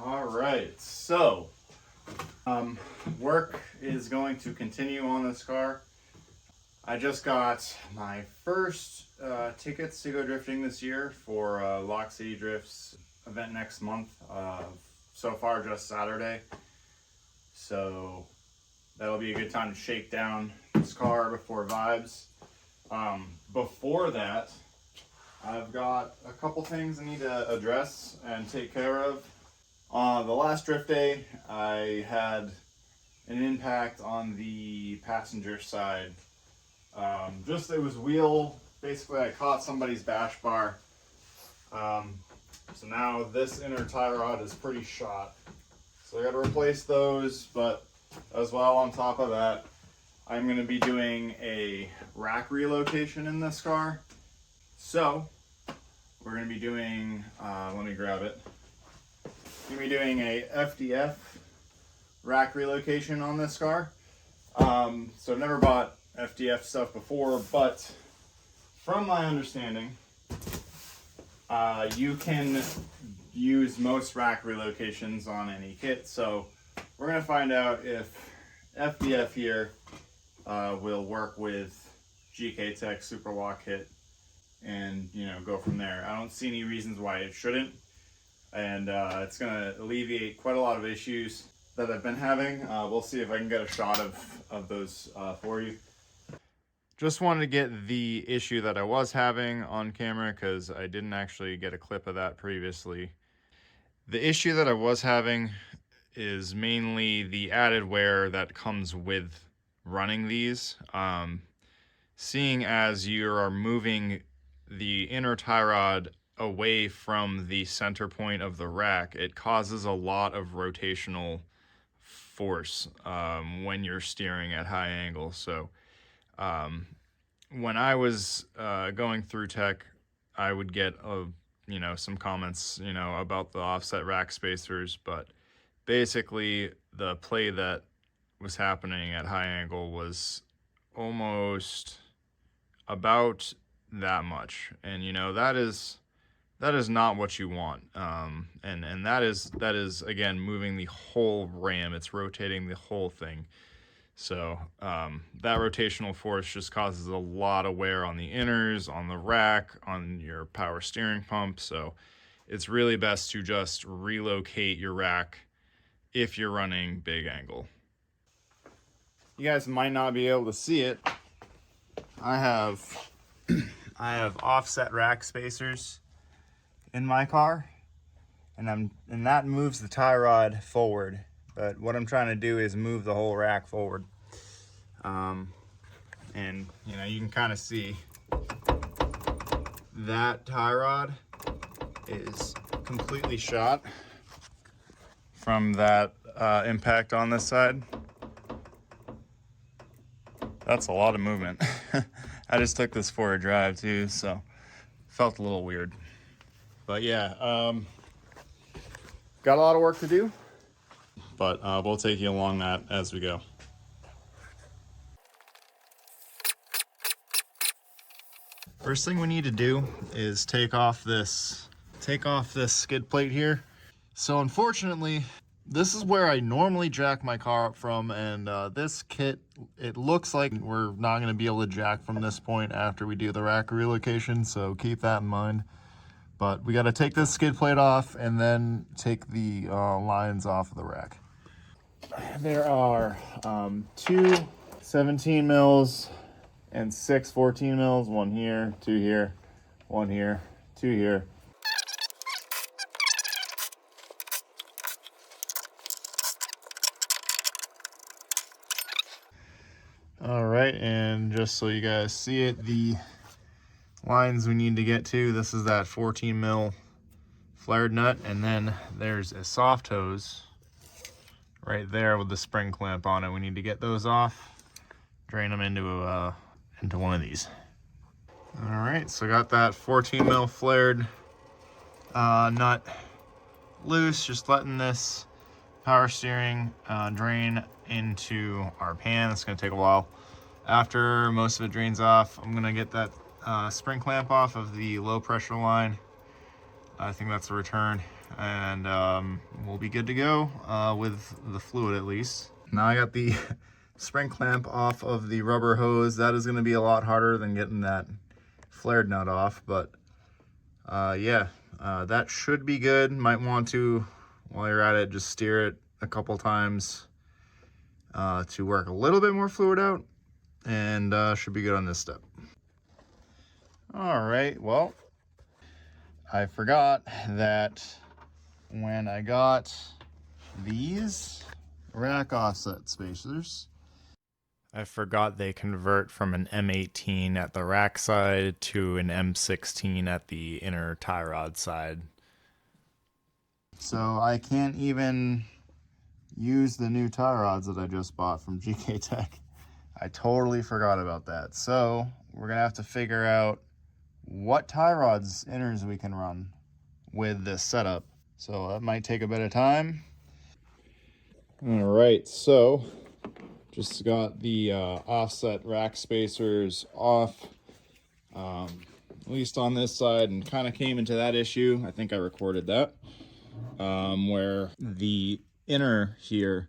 All right, so work is going to continue on this car. I just got my first tickets to go drifting this year for Lock City Drifts event next month. So far, just Saturday. So that'll be a good time to shake down this car before Vibes. Before that, I've got a couple things I need to address and take care of. The last drift day, I had an impact on the passenger side. It was basically I caught somebody's bash bar. So now this inner tie rod is pretty shot. So I got to replace those, but as well on top of that, I'm going to be doing a rack relocation in this car. So we're going to be doing, let me grab it. We're going to be doing a FDF rack relocation on this car. So I've never bought FDF stuff before, but from my understanding, you can use most rack relocations on any kit. So we're going to find out if FDF here will work with GK Tech Super Lock Kit and go from there. I don't see any reasons why it shouldn't, and it's going to alleviate quite a lot of issues that I've been having. We'll see if I can get a shot of those for you. Just wanted to get the issue that I was having on camera because I didn't actually get a clip of that previously. The issue that I was having is mainly the added wear that comes with running these. Seeing as you are moving the inner tie rod away from the center point of the rack, it causes a lot of rotational force when you're steering at high angles. So when I was going through tech, I would get some comments about the offset rack spacers, but basically the play that was happening at high angle was almost about that much, and that is not what you want. And that is again moving the whole ram. It's rotating the whole thing. So that rotational force just causes a lot of wear on the inners, on the rack, on your power steering pump. So it's really best to just relocate your rack if you're running big angle. You guys might not be able to see it. I have offset rack spacers in my car, and that moves the tie rod forward. But what I'm trying to do is move the whole rack forward. And you can kind of see that tie rod is completely shot from that impact on this side. That's a lot of movement. I just took this for a drive too, so felt a little weird. But yeah, got a lot of work to do, but we'll take you along that as we go. First thing we need to do is take off this skid plate here. So unfortunately, this is where I normally jack my car up from, and this kit, it looks like we're not going to be able to jack from this point after we do the rack relocation, so keep that in mind. But we got to take this skid plate off and then take the lines off of the rack. There are 2 17 mils and 6 14 mils, 1 here, 2 here, 1 here, 2 here. All right, and just so you guys see it, the lines we need to get to, this is that 14 mil flared nut, and then there's a soft hose right there with the spring clamp on it. We need to get those off, drain them into one of these. All right, so got that 14 mil flared nut loose, just letting this power steering drain into our pan. It's gonna take a while. After most of it drains off, I'm gonna get that spring clamp off of the low pressure line. I think that's a return. and we'll be good to go with the fluid at least. Now I got the spring clamp off of the rubber hose. That is going to be a lot harder than getting that flared nut off, but yeah, that should be good. Might want to, while you're at it, just steer it a couple times to work a little bit more fluid out, and should be good on this step. All right, well, I forgot that when I got these rack offset spacers, I forgot they convert from an M18 at the rack side to an M16 at the inner tie rod side. So I can't even use the new tie rods that I just bought from GK Tech. I totally forgot about that. So we're gonna have to figure out what tie rods inners we can run with this setup. So that might take a bit of time. All right, so just got the offset rack spacers off, at least on this side, and kind of came into that issue. I think I recorded that, where the inner here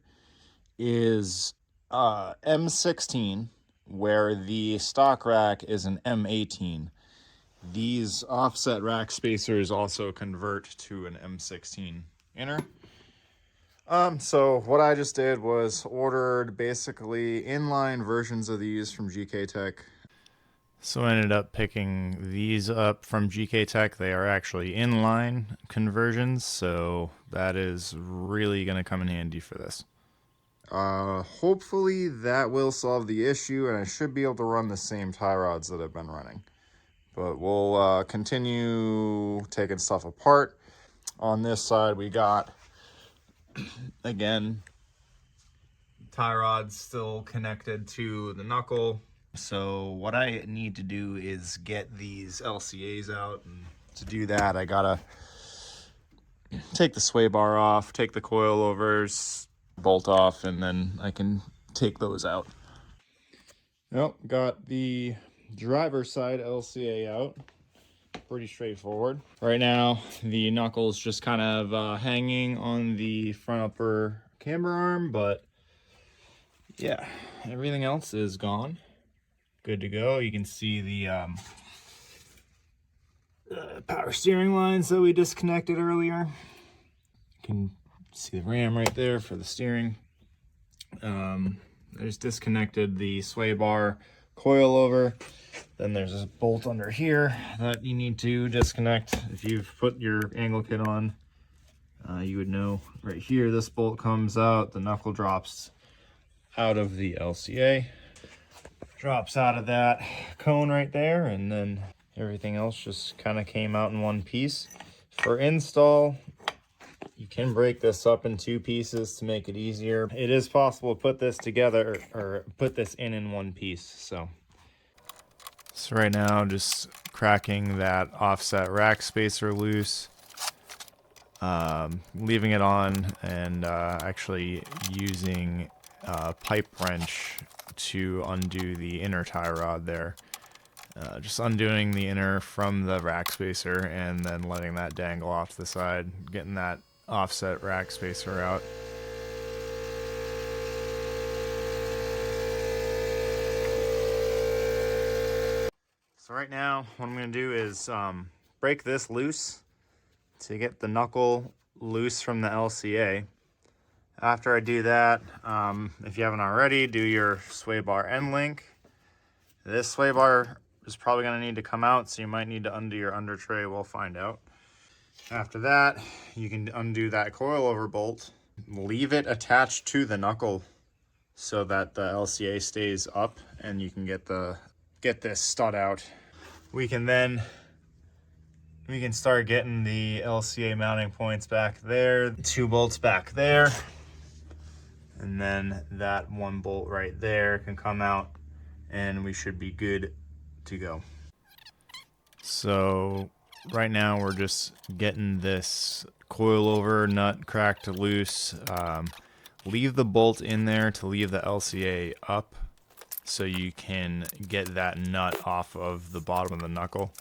is M16, where the stock rack is an M18. These offset rack spacers also convert to an M16 inner. So what I just did was ordered basically inline versions of these from GK Tech. So I ended up picking these up from GK Tech. They are actually inline conversions, so that is really going to come in handy for this. Hopefully that will solve the issue, and I should be able to run the same tie rods that I've been running. But we'll continue taking stuff apart. On this side, we got, again, tie rods still connected to the knuckle. So what I need to do is get these LCAs out, and to do that, I gotta take the sway bar off, take the coilovers, bolt off, and then I can take those out. Well, got the driver's side LCA out. Pretty straightforward. Right now, the knuckle's just kind of hanging on the front upper camber arm, but yeah, everything else is gone. Good to go. You can see the power steering lines that we disconnected earlier. You can see the ram right there for the steering. I just disconnected the sway bar coilover. Then there's a bolt under here that you need to disconnect. If you've put your angle kit on, you would know right here, this bolt comes out, the knuckle drops out of the LCA, drops out of that cone right there, and then everything else just kind of came out in one piece. For install, you can break this up in two pieces to make it easier. It is possible to put this together, or put this in one piece. So right now, just cracking that offset rack spacer loose, leaving it on, and actually using a pipe wrench to undo the inner tie rod there. Just undoing the inner from the rack spacer and then letting that dangle off to the side, getting that offset rack spacer out. So right now, what I'm going to do is break this loose to get the knuckle loose from the LCA. After I do that, if you haven't already, do your sway bar end link. This sway bar is probably going to need to come out, so you might need to undo your under tray. We'll find out. After that, you can undo that coilover bolt. Leave it attached to the knuckle so that the LCA stays up and you can get this stud out. We can start getting the LCA mounting points back there, 2 bolts back there, and then that 1 bolt right there can come out, and we should be good to go. So right now we're just getting this coilover nut cracked loose. Leave the bolt in there to leave the LCA up so you can get that nut off of the bottom of the knuckle.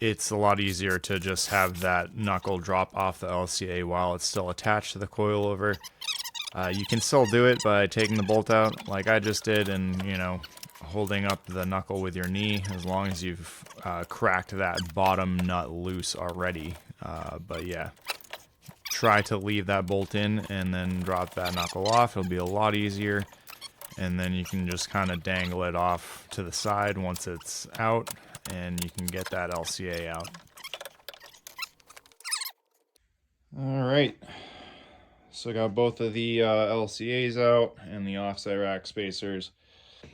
it's a lot easier to just have that knuckle drop off the LCA while it's still attached to the coilover. You can still do it by taking the bolt out like I just did and, you know, holding up the knuckle with your knee as long as you've cracked that bottom nut loose already. But yeah, try to leave that bolt in and then drop that knuckle off. It'll be a lot easier. And then you can just kind of dangle it off to the side once it's out, and you can get that LCA out. All right, so I got both of the LCAs out and the offset rack spacers.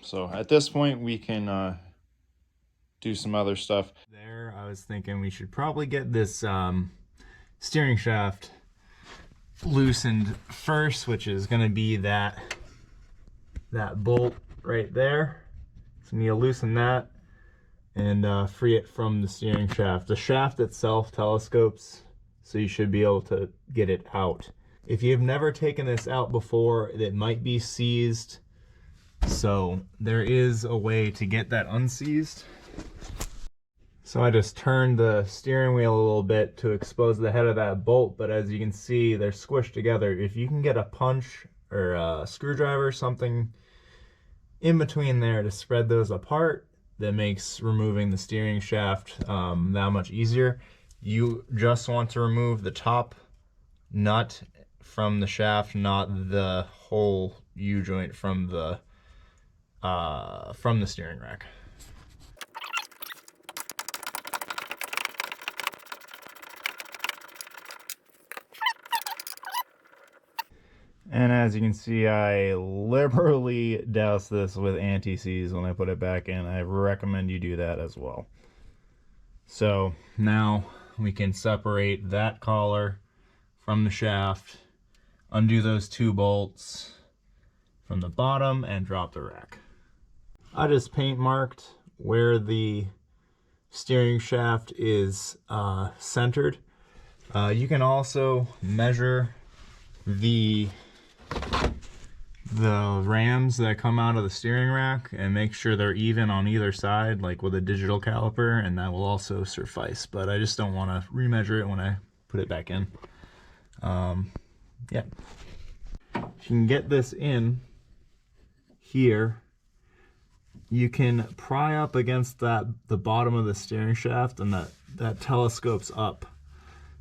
So at this point we can do some other stuff. There, I was thinking we should probably get this steering shaft loosened first, which is going to be that bolt right there. So we need to loosen that and free it from the steering shaft. The shaft itself telescopes, so you should be able to get it out. If you've never taken this out before, it might be seized. So there is a way to get that unseized. So I just turned the steering wheel a little bit to expose the head of that bolt, but as you can see, they're squished together. If you can get a punch or a screwdriver, something in between there to spread those apart, that makes removing the steering shaft that much easier. You just want to remove the top nut from the shaft, not the whole U-joint from the steering rack. And as you can see, I liberally douse this with anti-seize when I put it back in. I recommend you do that as well. So now we can separate that collar from the shaft, undo those two bolts from the bottom, and drop the rack. I just paint marked where the steering shaft is centered. You can also measure the rams that come out of the steering rack and make sure they're even on either side, like with a digital caliper, and that will also suffice. But I just don't want to remeasure it when I put it back in. Yeah. If you can get this in here, you can pry up against the bottom of the steering shaft, and that telescopes up.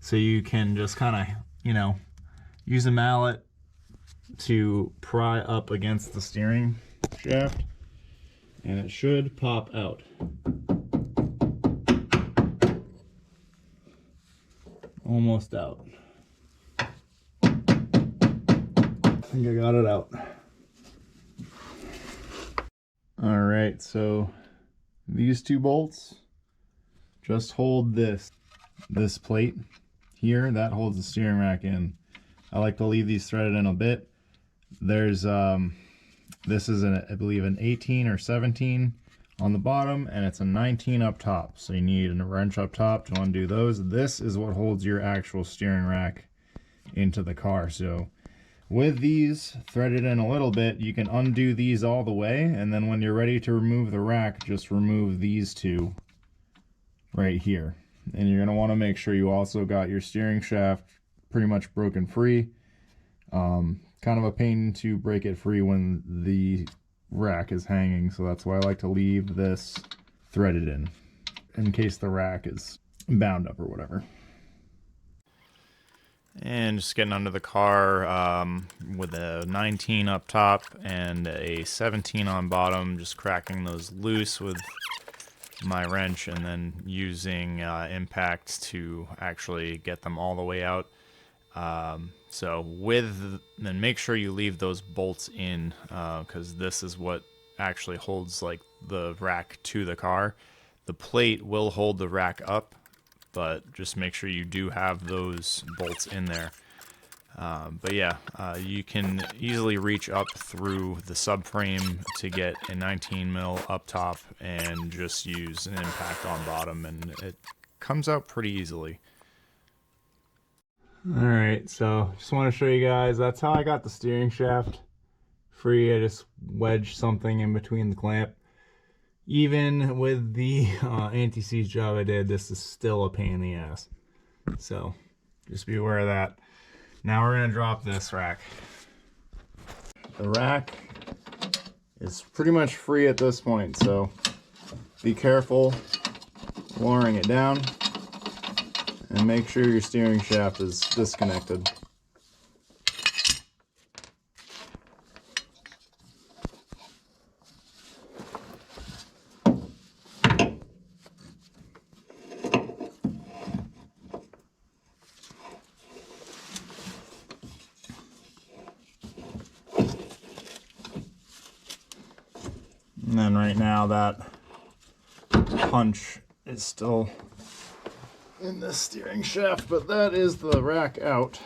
So you can just kind of, you know, use a mallet to pry up against the steering shaft, and it should pop out. Almost out. I think I got it out. All right, so these two bolts just hold this plate here that holds the steering rack in. I like to leave these threaded in a bit. There's this is I believe an 18 or 17 on the bottom, and it's a 19 up top. So you need a wrench up top to undo those. This is what holds your actual steering rack into the car. So with these threaded in a little bit, you can undo these all the way, and then when you're ready to remove the rack, just remove these two right here. And you're going to want to make sure you also got your steering shaft pretty much broken free. Kind of a pain to break it free when the rack is hanging, so that's why I like to leave this threaded in case the rack is bound up or whatever. And just getting under the car with a 19 up top and a 17 on bottom, just cracking those loose with my wrench and then using impact to actually get them all the way out. Then make sure you leave those bolts in, because this is what actually holds like the rack to the car. The plate will hold the rack up, but just make sure you do have those bolts in there. But yeah, you can easily reach up through the subframe to get a 19 mil up top and just use an impact on bottom, and it comes out pretty easily. Alright, so just want to show you guys, that's how I got the steering shaft free. I just wedged something in between the clamp. even with the anti-seize job I did, this is still a pain in the ass. So just be aware of that. Now we're gonna drop this rack. The rack is pretty much free at this point, so be careful lowering it down and make sure your steering shaft is disconnected. And then right now that punch is still in the steering shaft, but that is the rack out.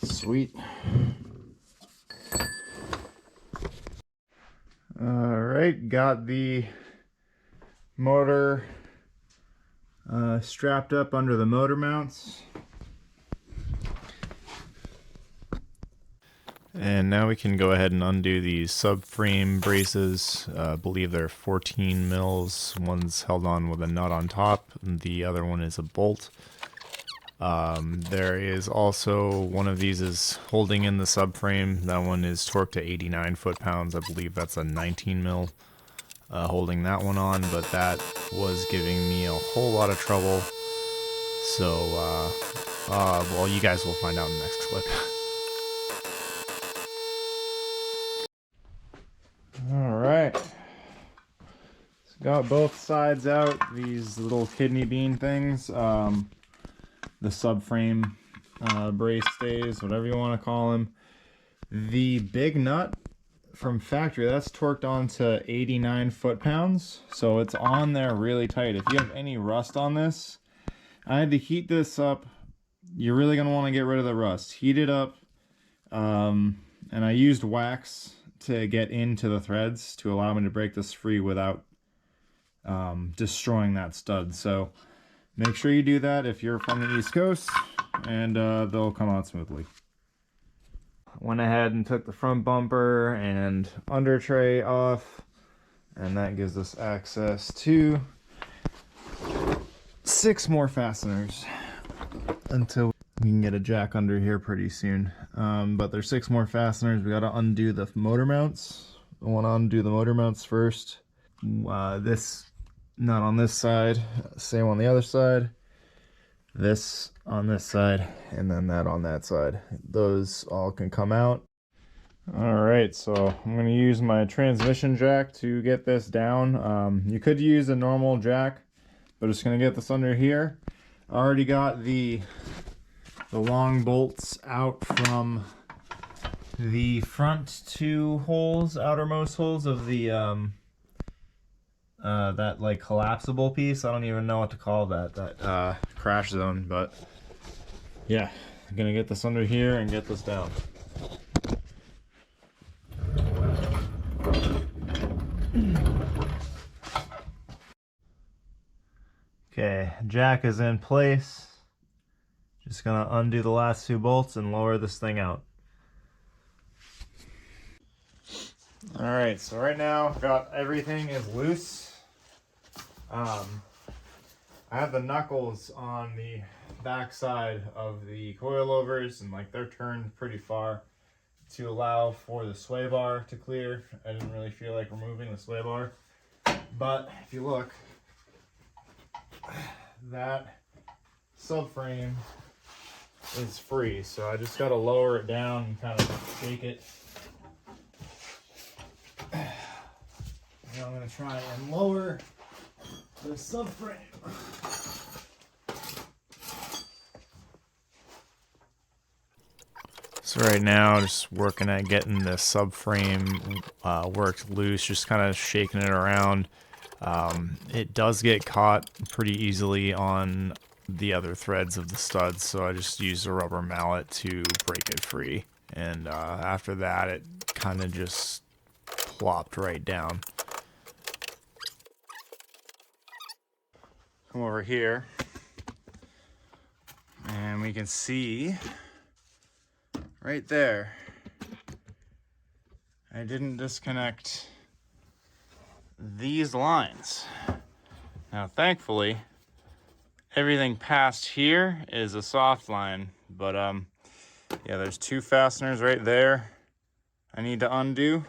Sweet. All right, got the motor strapped up under the motor mounts. And now we can go ahead and undo these subframe braces. I believe they're 14 mils. One's held on with a nut on top, and the other one is a bolt. There is also one of these is holding in the subframe. That one is torqued to 89 foot-pounds. I believe that's a 19 mil holding that one on, but that was giving me a whole lot of trouble. So, well, you guys will find out in the next clip. All right, so got both sides out, these little kidney bean things, the subframe brace stays, whatever you want to call them. The big nut from factory, that's torqued on to 89 foot-pounds, so it's on there really tight. If you have any rust on this, I had to heat this up. You're really going to want to get rid of the rust. Heat it up, and I used wax to get into the threads to allow me to break this free without destroying that stud. So make sure you do that if you're from the East Coast, and they'll come out smoothly. Went ahead and took the front bumper and under tray off, and that gives us access to 6 more fasteners until we can get a jack under here pretty soon. But there's 6 more fasteners. We got to undo the motor mounts. I want to undo the motor mounts first. This nut on this side, same on the other side. This on this side, and then that on that side. Those all can come out. All right, so I'm going to use my transmission jack to get this down. You could use a normal jack, but just going to get this under here. I already got the long bolts out from the front 2 holes, outermost holes of the that like collapsible piece. I don't even know what to call that crash zone, but yeah, I'm gonna get this under here and get this down. Okay, jack is in place. Just gonna undo the last 2 bolts and lower this thing out. All right, so right now I've got everything is loose. I have the knuckles on the back side of the coilovers, and like they're turned pretty far to allow for the sway bar to clear. I didn't really feel like removing the sway bar, but if you look, that subframe is free, so I just got to lower it down and kind of shake it. Now I'm going to try and lower the subframe. So right now, just working at getting the subframe worked loose, just kind of shaking it around. It does get caught pretty easily on the other threads of the studs, so I just used a rubber mallet to break it free. And after that, it kind of just plopped right down. Come over here, and we can see right there I didn't disconnect these lines. Now, thankfully, everything past here is a soft line, but yeah, there's 2 fasteners right there I need to undo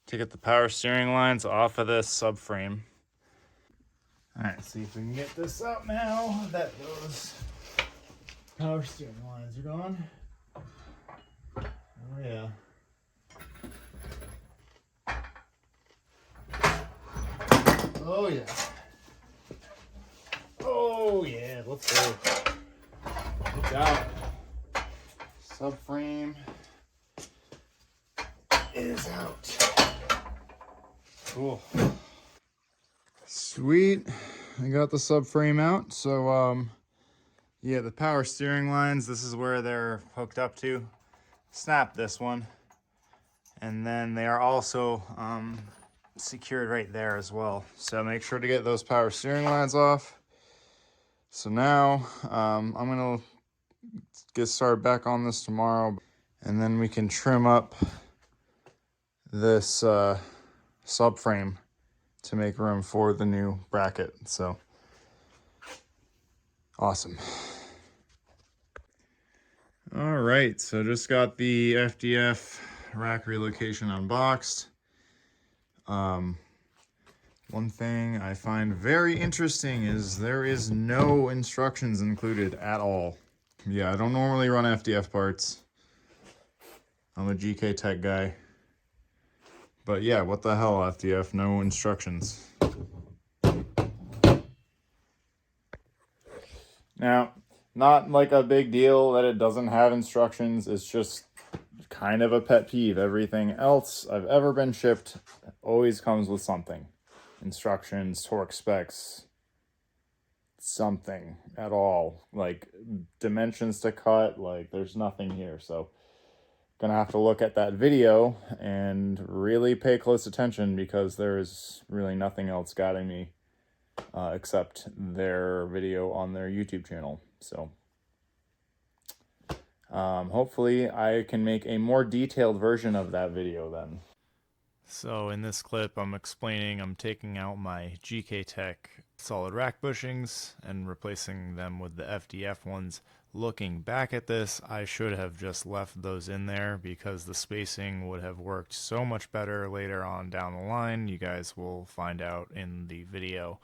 to get the power steering lines off of this subframe. All right, see if we can get this out now that those power steering lines are gone. Oh yeah. Oh yeah. Oh yeah, let's go. Look out. Subframe is out. Cool. Sweet. I got the subframe out. So yeah, the power steering lines, this is where they're hooked up to. Snap this one. And then they are also secured right there as well. So make sure to get those power steering lines off. So now I'm gonna get started back on this tomorrow, and then we can trim up this subframe to make room for the new bracket. So awesome. All right, so just got the FDF rack relocation unboxed. One thing I find very interesting is there is no instructions included at all. Yeah, I don't normally run FDF parts. I'm a GK Tech guy. But yeah, what the hell, FDF? No instructions. Now, not like a big deal that it doesn't have instructions. It's just kind of a pet peeve. Everything else I've ever been shipped always comes with something. Instructions, torque specs, something at all. Like dimensions to cut, like there's nothing here. So gonna have to look at that video and really pay close attention, because there is really nothing else guiding me except their video on their YouTube channel. So hopefully I can make a more detailed version of that video then. So in this clip, I'm explaining I'm taking out my GK Tech solid rack bushings and replacing them with the FDF ones. Looking back at this, I should have just left those in there because the spacing would have worked so much better later on down the line. You guys will find out in the video.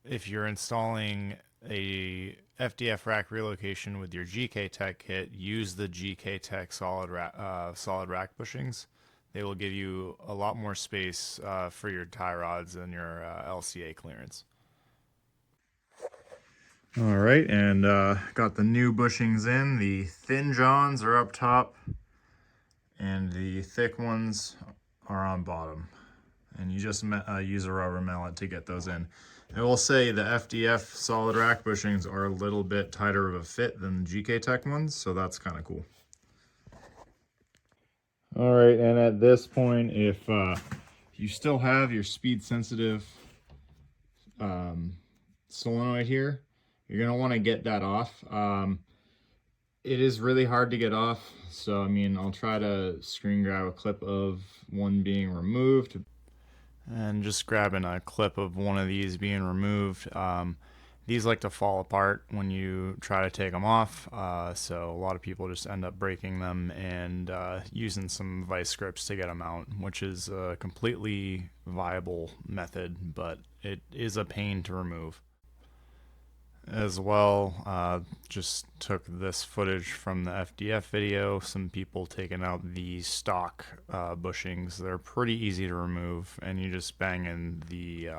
If you're installing a FDF rack relocation with your GK Tech kit, use the GK Tech solid rack bushings. They will give you a lot more space for your tie rods and your LCA clearance. All right, and got the new bushings in. The thin johns are up top, and the thick ones are on bottom. And you just use a rubber mallet to get those in. I will say the FDF solid rack bushings are a little bit tighter of a fit than the GK Tech ones, so that's kind of cool. All right, and at this point, if you still have your speed sensitive solenoid here, you're gonna want to get that off. It is really hard to get off, so I mean, I'll try to screen grab a clip of one being removed. And just grabbing a clip of one of these being removed. These like to fall apart when you try to take them off, so a lot of people just end up breaking them and using some vice grips to get them out, which is a completely viable method, but it is a pain to remove. As well, just took this footage from the FDF video, some people taking out the stock bushings. They're pretty easy to remove, and you just bang in the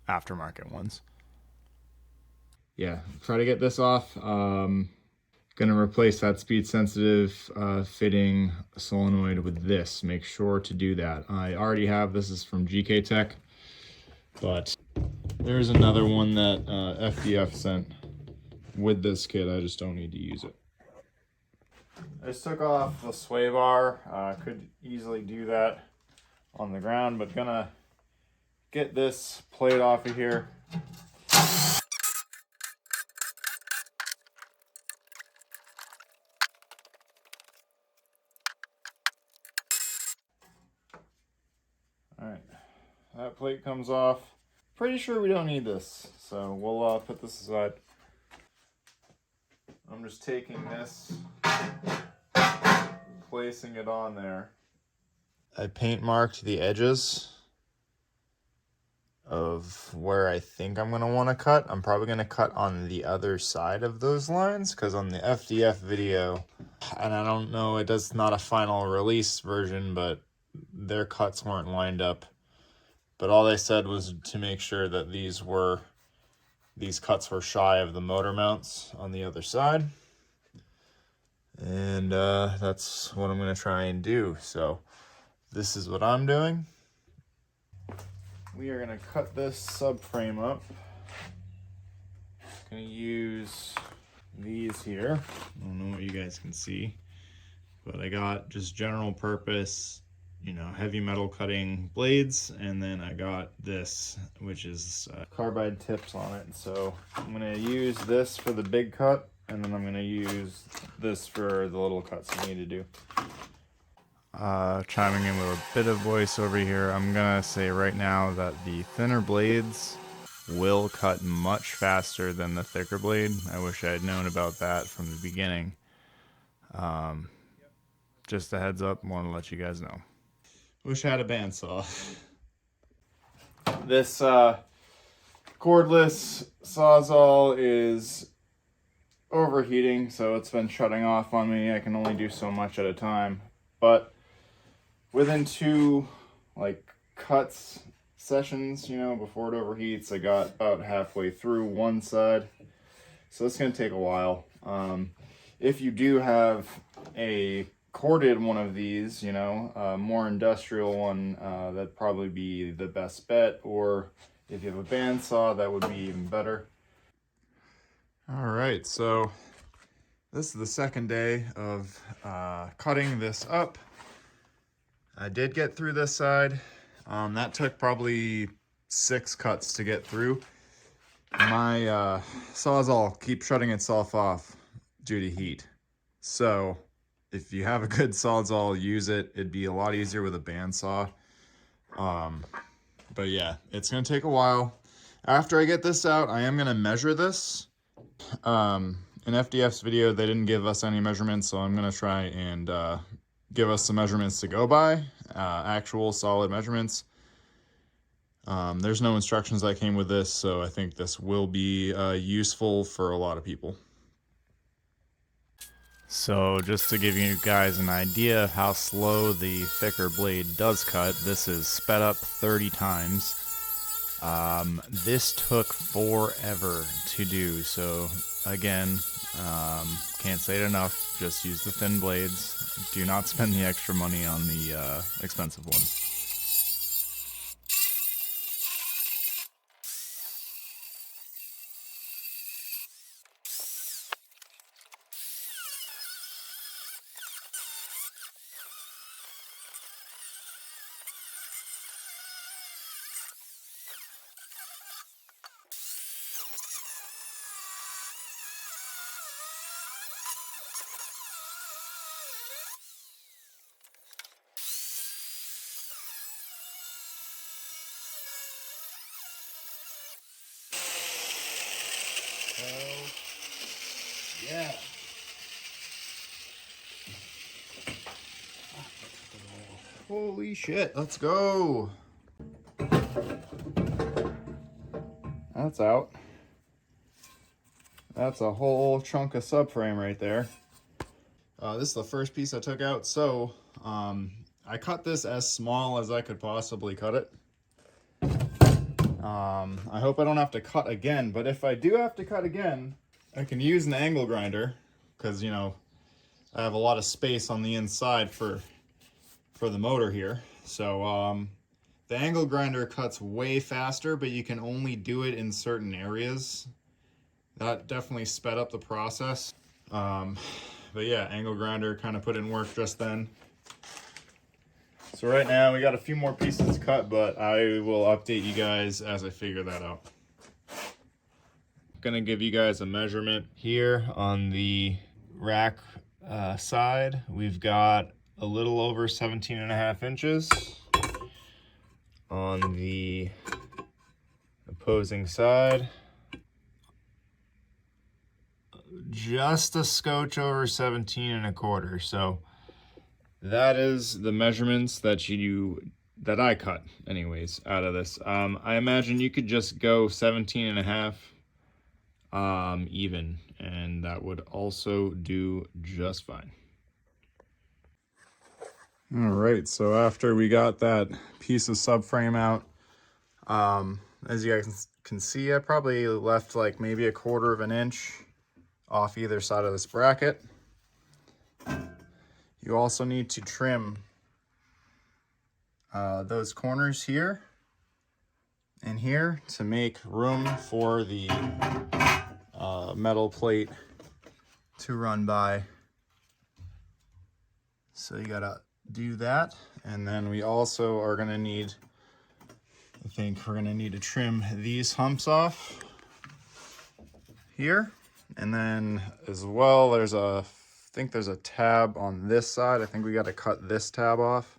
aftermarket ones. Yeah, try to get this off. Gonna replace that speed sensitive fitting solenoid with this. Make sure to do that. I already have, this is from GK Tech, but there's another one that FDF sent with this kit. I just don't need to use it. I just took off the sway bar. Could easily do that on the ground, but gonna get this plate off of here. that plate comes off. Pretty sure we don't need this, so we'll put this aside. I'm just taking this, placing it on there. I paint marked the edges of where I think I'm going to want to cut. I'm probably going to cut on the other side of those lines, because on the FDF video, and I don't know, it does not a final release version, but their cuts weren't lined up. But all they said was to make sure that these cuts were shy of the motor mounts on the other side. And that's what I'm going to try and do. So this is what I'm doing. We are going to cut this subframe up. Going to use these here. I don't know what you guys can see, but I got just general purpose, you know, heavy metal cutting blades, and then I got this, which is carbide tips on it. So I'm going to use this for the big cut, and then I'm going to use this for the little cuts I need to do. Chiming in with a bit of voice over here, I'm going to say right now that the thinner blades will cut much faster than the thicker blade. I wish I had known about that from the beginning. Just a heads up, want to let you guys know. Wish I had a bandsaw. This cordless Sawzall is overheating, so it's been shutting off on me. I can only do so much at a time. But within 2 cuts sessions, you know, before it overheats, I got about halfway through one side. So it's going to take a while. If you do have a corded one of these, you know, more industrial one, that'd probably be the best bet. Or if you have a bandsaw, that would be even better. All right, so this is the second day of cutting this up. I did get through this side. That took probably 6 cuts to get through. My Sawzall keeps shutting itself off due to heat. So if you have a good Sawzall, use it. It'd be a lot easier with a bandsaw. But yeah, it's gonna take a while. After I get this out, I am gonna measure this. In FDF's video, they didn't give us any measurements, so I'm gonna try and give us some measurements to go by, actual solid measurements. There's no instructions that came with this, so I think this will be useful for a lot of people. So just to give you guys an idea of how slow the thicker blade does cut, this is sped up 30 times. This took forever to do, so again, can't say it enough, just use the thin blades. Do not spend the extra money on the expensive ones. Yeah. Holy shit, let's go. That's out. That's a whole chunk of subframe right there. This is the first piece I took out. So I cut this as small as I could possibly cut it. I hope I don't have to cut again, but if I do have to cut again, I can use an angle grinder, because, you know, I have a lot of space on the inside for the motor here. So the angle grinder cuts way faster, but you can only do it in certain areas. That definitely sped up the process. But yeah, angle grinder kind of put in work just then. So right now we got a few more pieces to cut, but I will update you guys as I figure that out. Gonna give you guys a measurement here on the rack side. We've got a little over 17.5 inches. on the opposing side. Just a scotch over 17 and a quarter. So that is the measurements that I cut anyways out of this. I imagine you could just go 17 and a half even, and that would also do just fine. All right, so after we got that piece of subframe out, As you guys can see, I probably left like maybe a quarter of an inch off either side of this bracket. You also need to trim those corners here and here to make room for the metal plate to run by. So you gotta do that, and then we also are gonna need, I think we're gonna need to trim these humps off here, and then as well I think there's a tab on this side. I think we got to cut this tab off.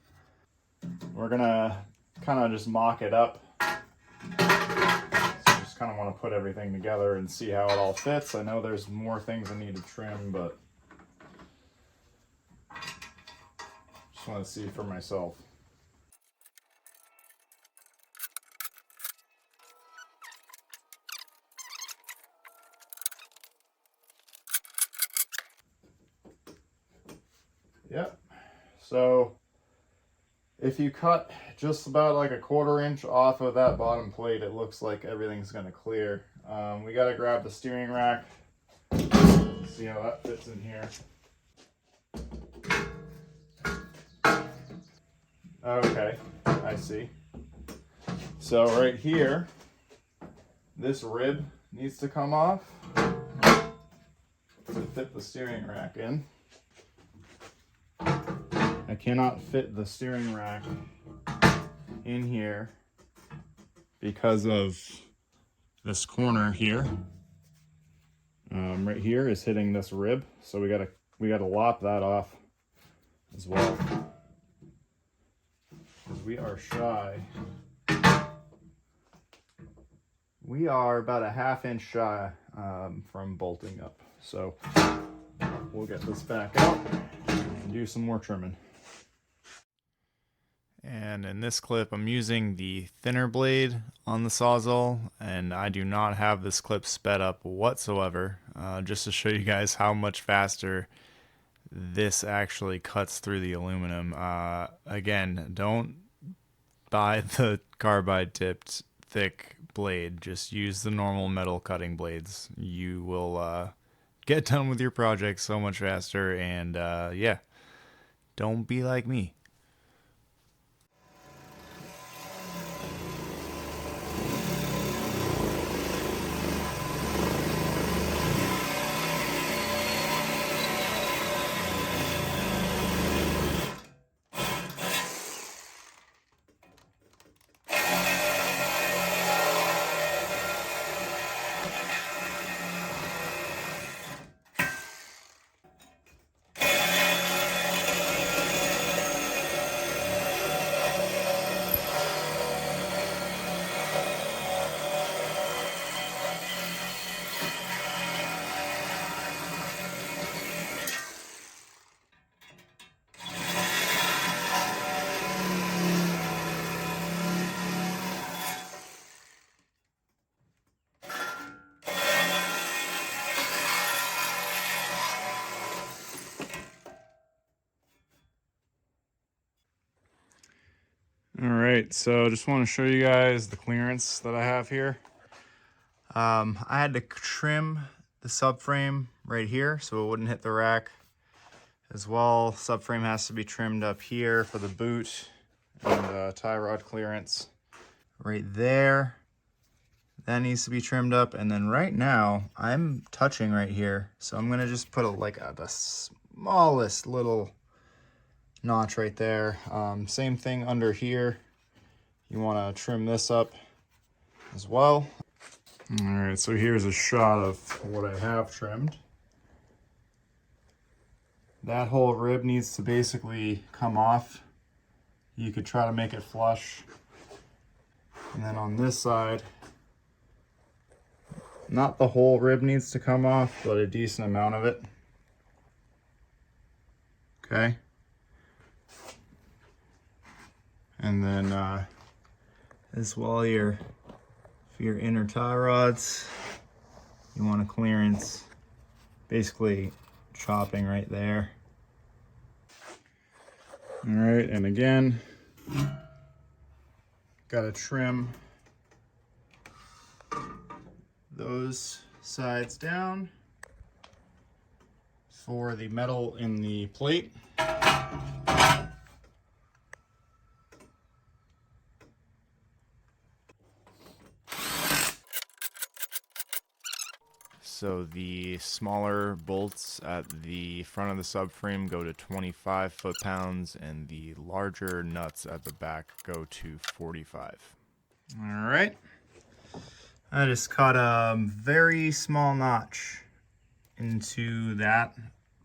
We're gonna kind of just mock it up. So just kind of want to put everything together and see how it all fits. I know there's more things I need to trim, but just want to see for myself. Yep. So if you cut just about like a quarter inch off of that bottom plate, it looks like everything's gonna clear. We gotta grab the steering rack, see how that fits in here. Okay, I see. So right here, this rib needs to come off to fit the steering rack in. I cannot fit the steering rack in here because of this corner here. Right here is hitting this rib, so we gotta lop that off as well. Because we are shy. We are about a ½ inch shy from bolting up. So we'll get this back out and do some more trimming. And in this clip, I'm using the thinner blade on the Sawzall, and I do not have this clip sped up whatsoever, just to show you guys how much faster this actually cuts through the aluminum. Again, don't buy the carbide tipped thick blade, just use the normal metal cutting blades. You will get done with your project so much faster, and yeah, don't be like me. All right, so just want to show you guys the clearance that I have here. I had to trim the subframe right here so it wouldn't hit the rack. As well, subframe has to be trimmed up here for the boot and tie rod clearance. Right there, that needs to be trimmed up. And then right now, I'm touching right here. So I'm gonna just put the smallest little notch right there. Same thing under here. You want to trim this up as well. All right, so here's a shot of what I have trimmed. That whole rib needs to basically come off. You could try to make it flush And then on this side, not the whole rib needs to come off, but a decent amount of it. Okay. And then as well, for your inner tie rods, you want a clearance, basically chopping right there. All right, and again, got to trim those sides down for the metal in the plate. So the smaller bolts at the front of the subframe go to 25 foot-pounds, and the larger nuts at the back go to 45. All right. I just cut a very small notch into that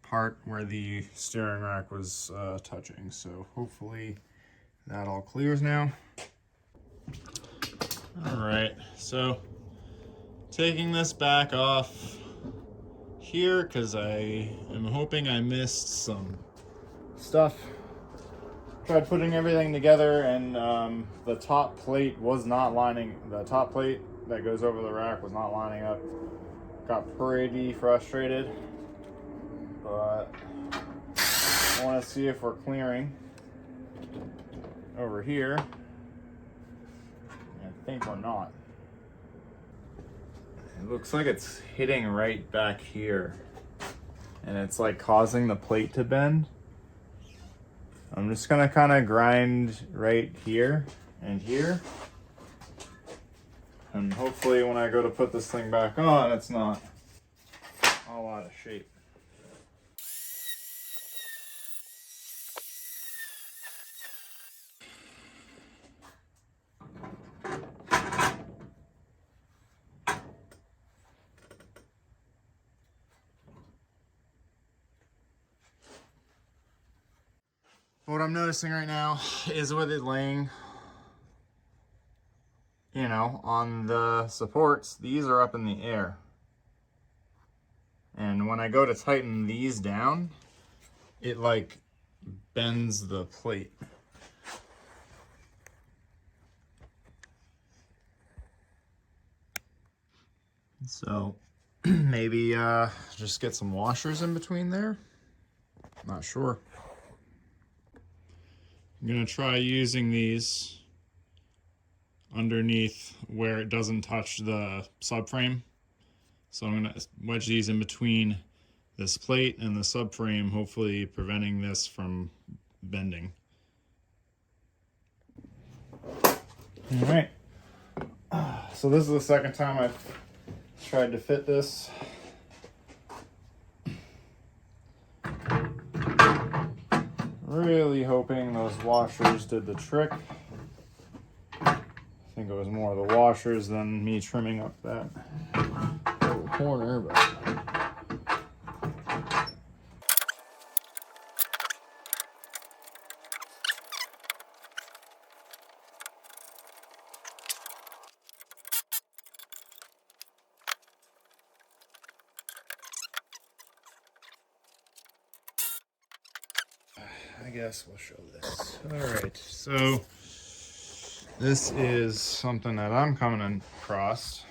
part where the steering rack was touching. So hopefully that all clears now. All right, so taking this back off here because I am hoping I missed some stuff. Tried putting everything together, and the top plate was not lining. The top plate that goes over the rack was not lining up. Got pretty frustrated, but I want to see if we're clearing over here. I think we're not. It looks like it's hitting right back here, and it's like causing the plate to bend. I'm just gonna kind of grind right here and here, and hopefully when I go to put this thing back on, it's not all out of shape. What I'm noticing right now is with it laying, you know, on the supports, these are up in the air. And when I go to tighten these down, it like bends the plate. So maybe just get some washers in between there. Not sure. I'm gonna try using these underneath where it doesn't touch the subframe. So I'm gonna wedge these in between this plate and the subframe, hopefully preventing this from bending. All right. So this is the second time I've tried to fit this. Really hoping those washers did the trick. I think it was more the washers than me trimming up that little corner, but I guess we'll show this. All right, so this is something that I'm coming across,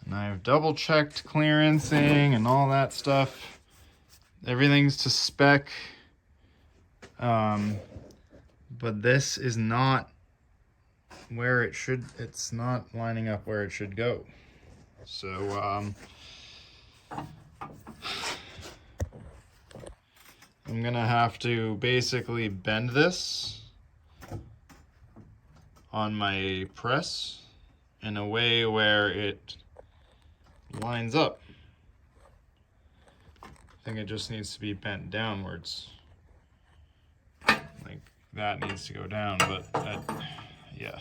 and I've double checked clearancing and all that stuff. Everything's to spec, but this is not where it should. It's not lining up where it should go. So I'm gonna have to basically bend this on my press in a way where it lines up. I think it just needs to be bent downwards. Like that needs to go down, but yeah.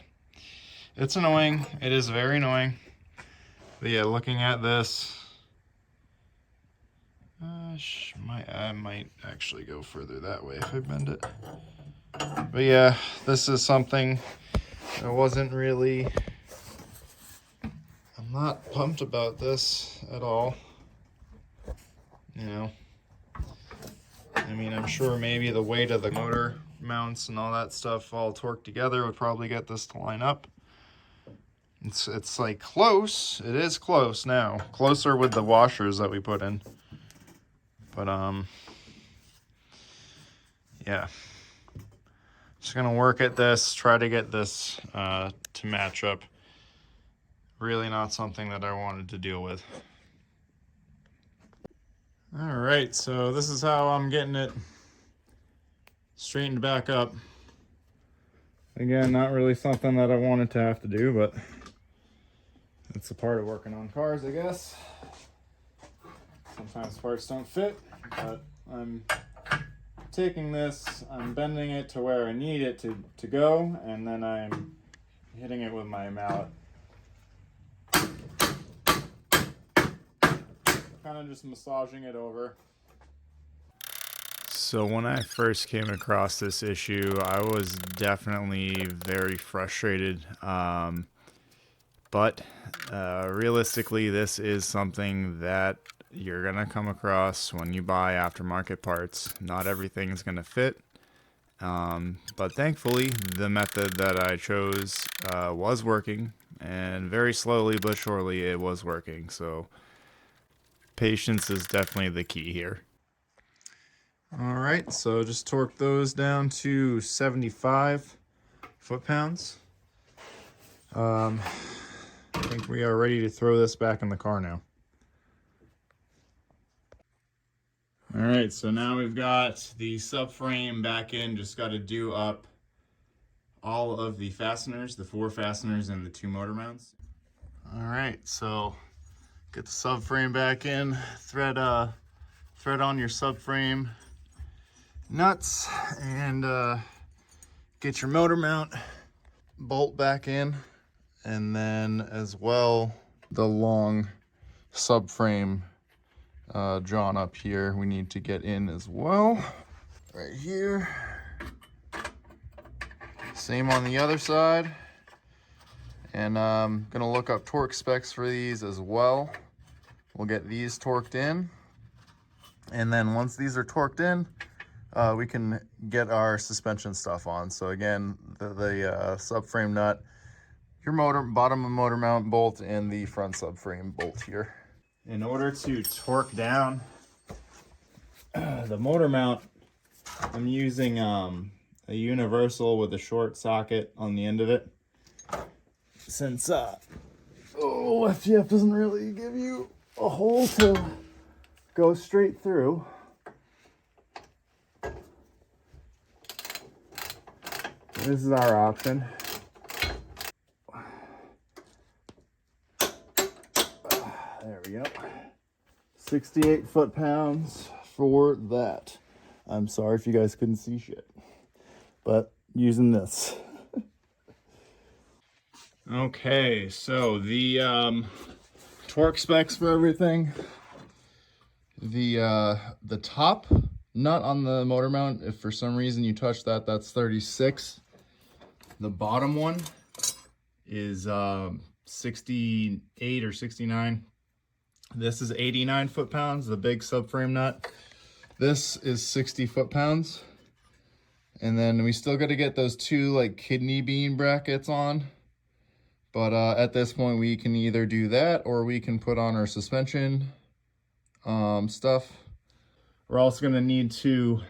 It's annoying. It is very annoying. But yeah, looking at this, I might actually go further that way if I bend it. But yeah, this is something I wasn't really, I'm not pumped about this at all. You know, I mean, I'm sure maybe the weight of the motor mounts and all that stuff all torqued together would probably get this to line up. It's like close. It is close now. Closer with the washers that we put in. But yeah. Just gonna work at this, try to get this to match up. Really not something that I wanted to deal with. All right, so this is how I'm getting it straightened back up. Again, not really something that I wanted to have to do, but it's a part of working on cars, I guess. Sometimes parts don't fit, but I'm taking this, I'm bending it to where I need it to go, and then I'm hitting it with my mallet. Kind of just massaging it over. So when I first came across this issue, I was definitely very frustrated. But realistically, this is something that you're going to come across when you buy aftermarket parts. Not everything is going to fit. But thankfully, the method that I chose was working. And very slowly but surely, it was working. So patience is definitely the key here. All right, so just torque those down to 75 foot-pounds. I think we are ready to throw this back in the car now. All right, so now we've got the subframe back in. Just got to do up all of the fasteners, the 4 fasteners and the 2 motor mounts. All right, so get the subframe back in. Thread on your subframe nuts and get your motor mount bolt back in, and then as well the long subframe drawn up here we need to get in as well, right here. Same on the other side, and I'm gonna look up torque specs for these as well. We'll get these torqued in, and then once these are torqued in, we can get our suspension stuff on. So again, the subframe nut, your bottom motor mount bolt, and the front subframe bolt here. In order to torque down the motor mount, I'm using a universal with a short socket on the end of it. Since FGF doesn't really give you a hole to go straight through. This is our option. There we go. 68 foot-pounds for that. I'm sorry if you guys couldn't see shit, but using this. Okay, so the torque specs for everything. The top nut on the motor mount, if for some reason you touch that, that's 36. The bottom one is 68 or 69. This is 89 foot-pounds, the big subframe nut. This is 60 foot-pounds. And then we still got to get those 2 like kidney bean brackets on. But at this point we can either do that or we can put on our suspension stuff. We're also going to need to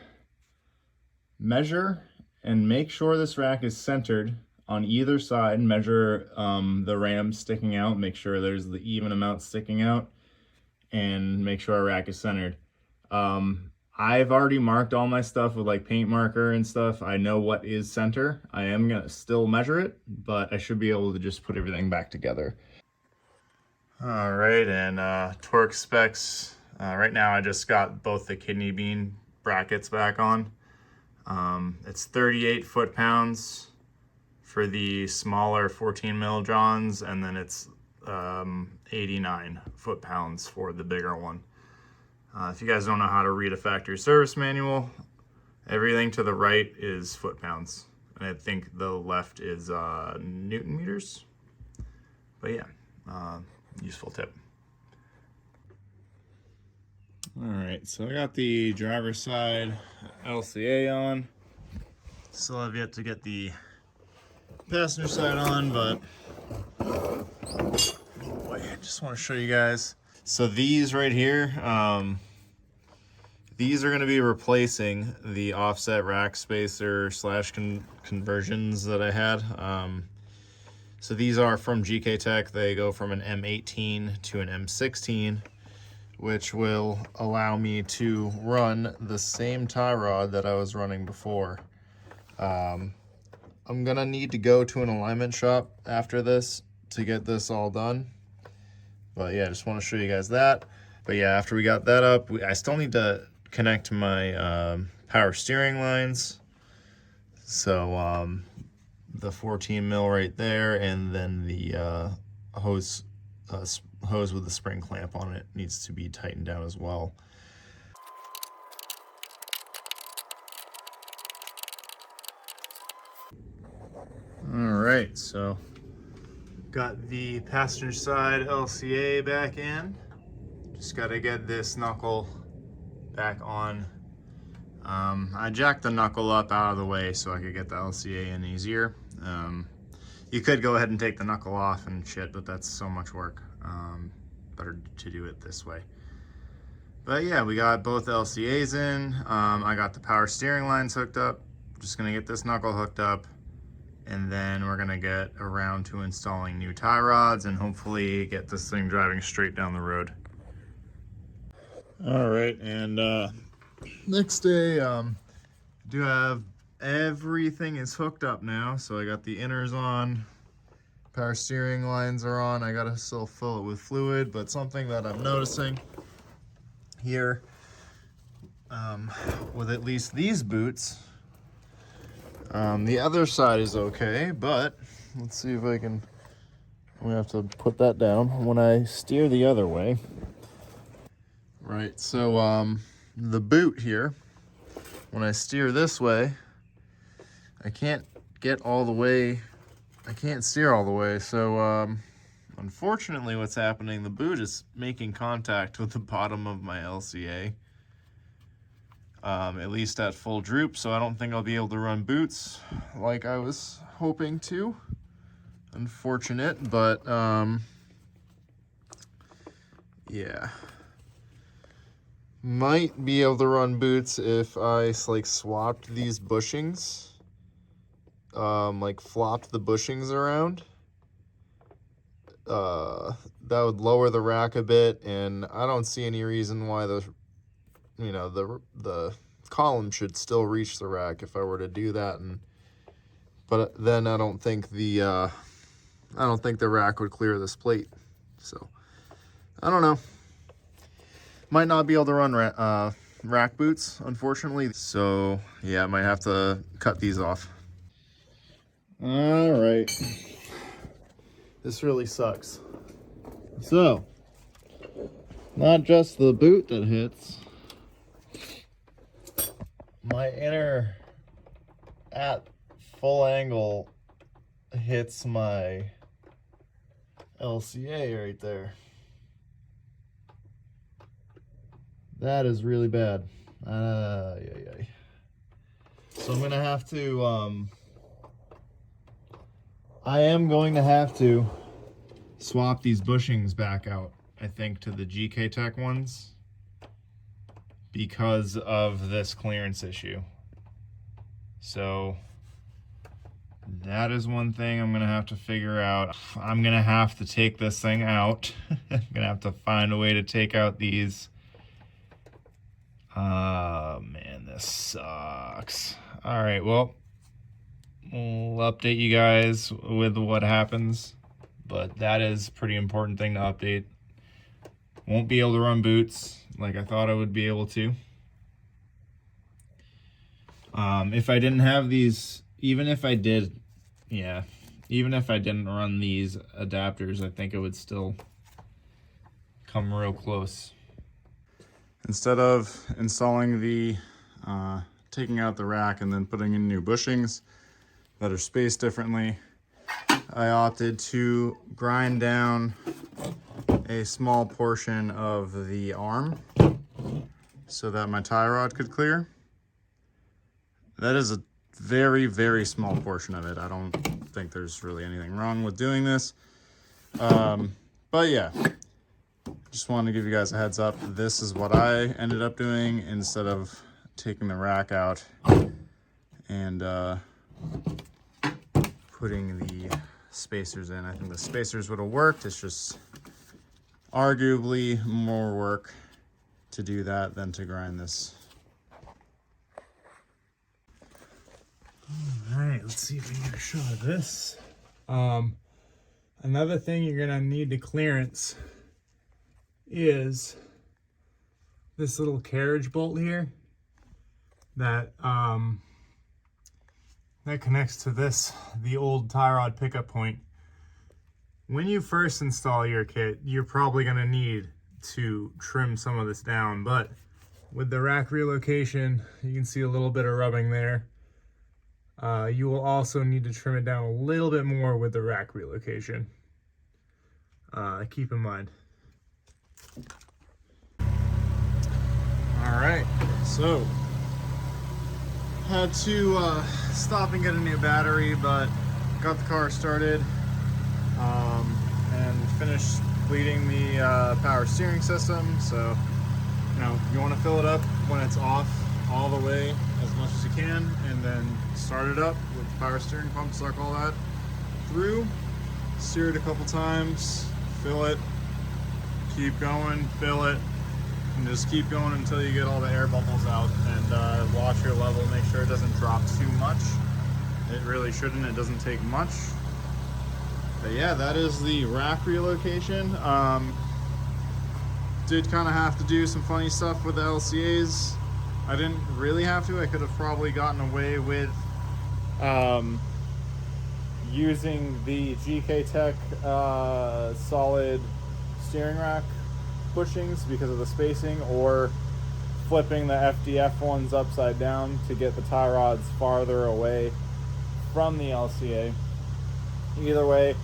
measure and make sure this rack is centered on either side. Measure the rams sticking out, make sure there's the even amount sticking out, and make sure our rack is centered. I've already marked all my stuff with like paint marker and stuff. I know what is center. I am gonna still measure it, but I should be able to just put everything back together. All right, and torque specs. Right now I just got both the kidney bean brackets back on. It's 38 foot-pounds for the smaller 14 mil Johns, and then it's 89 foot-pounds for the bigger one. If you guys don't know how to read a factory service manual, everything to the right is foot-pounds, And I think the left is Newton meters. But yeah, useful tip. All right, so I got the driver's side LCA on. Still have yet to get the passenger side on, but oh boy, I just want to show you guys. So these right here, these are going to be replacing the offset rack spacer slash conversions that I had. So these are from GK Tech. They go from an M18 to an M16, which will allow me to run the same tie rod that I was running before. I'm gonna need to go to an alignment shop after this to get this all done. But yeah, I just want to show you guys that. But yeah, after we got that up, I still need to connect my power steering lines. So the 14 mil right there, and then the hose with the spring clamp on it needs to be tightened down as well. All right, so got the passenger side LCA back in. Just got to get this knuckle back on. I jacked the knuckle up out of the way so I could get the LCA in easier. You could go ahead and take the knuckle off and shit, but that's so much work. Better to do it this way. But yeah, we got both LCAs in. I got the power steering lines hooked up. Just gonna get this knuckle hooked up, and then we're gonna get around to installing new tie rods and hopefully get this thing driving straight down the road. All right, and next day, do have everything is hooked up now. So I got the inners on, power steering lines are on. I gotta still fill it with fluid, but something that I'm noticing here, with at least these boots, the other side is okay, but let's see if I can, we have to put that down when I steer the other way. Right, so the boot here, when I steer this way, I can't get all the way, I can't steer all the way. So unfortunately what's happening, the boot is making contact with the bottom of my LCA, at least at full droop. So I don't think I'll be able to run boots like I was hoping to. Unfortunate, but yeah. Might be able to run boots if I like swapped these bushings, like flopped the bushings around. That would lower the rack a bit, and I don't see any reason why the column should still reach the rack if I were to do that. And but then I don't think the rack would clear this plate. So I don't know. Might not be able to run rack boots, unfortunately. So yeah, I might have to cut these off. All right. This really sucks. So, not just the boot that hits. My inner at full angle hits my LCA right there. That is really bad. So I'm gonna have to, I am going to have to swap these bushings back out, I think, to the GK Tech ones because of this clearance issue. So that is one thing I'm gonna have to figure out. I'm gonna have to take this thing out. I'm gonna have to find a way to take out these. Oh man, this sucks. All right, well, we'll update you guys with what happens, but that is a pretty important thing to update. Won't be able to run boots like I thought I would be able to. If I didn't have these, even if I did, yeah, even if I didn't run these adapters, I think it would still come real close. Instead of installing the, taking out the rack and then putting in new bushings, that are spaced differently. I opted to grind down a small portion of the arm so that my tie rod could clear. That is a very, very small portion of it. I don't think there's really anything wrong with doing this. But yeah, just wanted to give you guys a heads up. This is what I ended up doing instead of taking the rack out and putting the spacers in. I think the spacers would have worked. It's just arguably more work to do that than to grind this. All right, let's see if we can get a shot of this. Another thing you're gonna need to clearance is this little carriage bolt here that that connects to the old tie rod pickup point. When you first install your kit, you're probably gonna need to trim some of this down, but with the rack relocation, you can see a little bit of rubbing there. You will also need to trim it down a little bit more with the rack relocation. Keep in mind. All right, so had to stop and get a new battery, but got the car started and finished bleeding the power steering system. So, you know, you want to fill it up when it's off all the way as much as you can, and then start it up with the power steering pump, suck all that through, steer it a couple times, fill it, keep going, fill it, and just keep going until you get all the air bubbles out, and watch your level, make sure it doesn't drop too much. It really shouldn't, it doesn't take much. But yeah, that is the rack relocation. Did kind of have to do some funny stuff with the LCAs. I didn't really have to. I could have probably gotten away with using the GK Tech solid steering rack bushings because of the spacing, or flipping the FDF ones upside down to get the tie rods farther away from the LCA. Either way,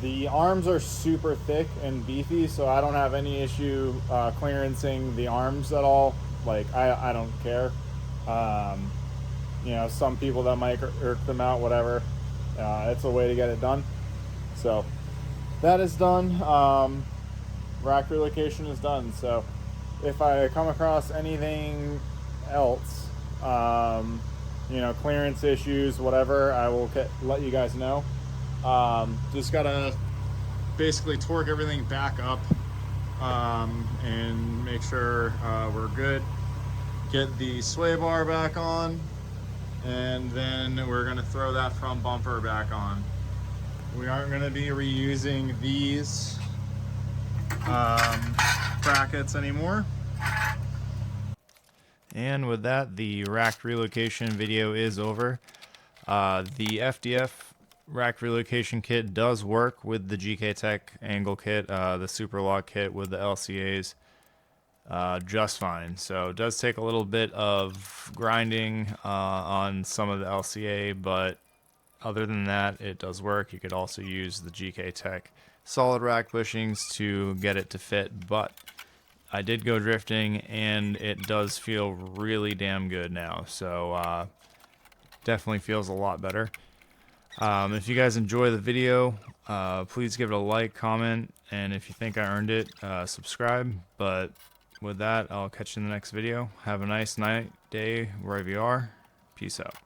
the arms are super thick and beefy, so I don't have any issue clearancing the arms at all. Like, I don't care. You know, some people that might irk them out, whatever. It's a way to get it done. So that is done. Rack relocation is done. So if I come across anything else, you know, clearance issues, whatever, I will let you guys know. Just gotta basically torque everything back up and make sure we're good. Get the sway bar back on, and then we're gonna throw that front bumper back on. We aren't gonna be reusing these brackets anymore. And with that, the rack relocation video is over. The FDF rack relocation kit does work with the GK Tech angle kit, the Super Lock kit with the LCAs, just fine. So it does take a little bit of grinding on some of the LCA, but other than that, it does work. You could also use the GK Tech solid rack bushings to get it to fit, but I did go drifting and it does feel really damn good now. So definitely feels a lot better. If you guys enjoy the video, please give it a like, comment, and if you think I earned it, subscribe. But with that, I'll catch you in the next video. Have a nice night, day, wherever you are. Peace out.